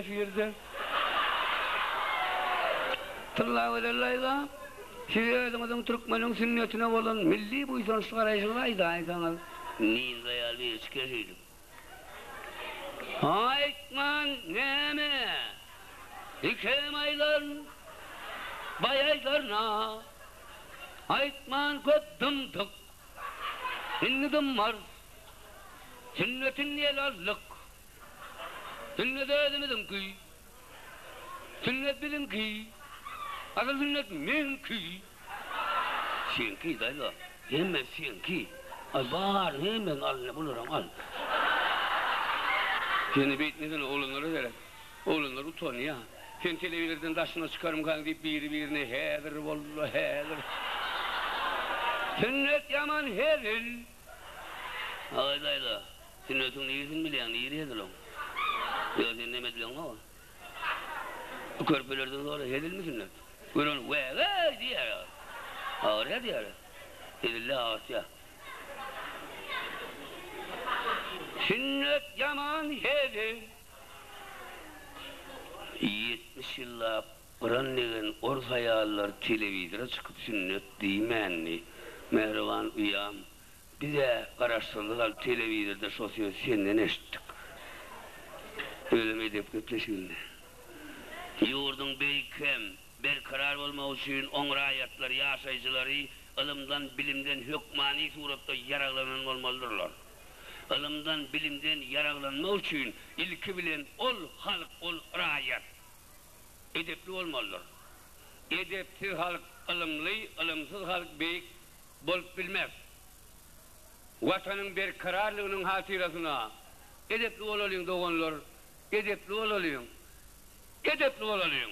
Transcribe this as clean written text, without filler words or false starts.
efirde. Tırlağı verirlayla, size adamın Türkmen'in sünnetine olan milli bu insansız arayışına aydanız. Neyin dayalı eşkeşiydim. Aytman neme? Dikem aylar, bayaylarına. Aytman koddumduk. İnnidim var. Sünnetin yelallık. Sünnet edemedim ki. Sünnet bilim ki. Asıl sünnet men ki. Sen ki dayla. Hemen sen ki. Al bağır hemen al ne bulurum al. Seni beytmeden oğlunları verek. Oğlunlar utanıyor. Sen televizyondan taşına çıkarım kan deyip birine hedir vallahi hedir. Sünnet yaman hedir. Ay dayla. Sünnetin iyisin bilen iyi hedir lan. Ya sen ne medlen o? Bu körpelerden sonra hedir mi sünnet? Buyurun ve diye. Ağır ya diye. Hedirle ağırsa. Sünnet yaman hedir. 70 yıllar öğrendiğin orta hayallar televizyona çıkıp sünnet değmenli. Mehrivan uyam. Bize araştırdılar televizyonda sosyal senden eşittik. Öyle edip kötleşildi. Yurdun beykem, bir karar olmak için on rayatlar, yaşayıcıları ilimden, bilimden, hükmani surette yararlanan olmalıdırlar. İlimden, bilimden yararlanmak için ilki bilen ol halk, ol rayat. Edepli olmalıdır. Edepsiz halk ilimli, ilimsiz halk beyik bolup bilmez. Vatanın bir kararlılığının hatırasına edepli olalım doğanlar, edepli olalım, edepli olalım.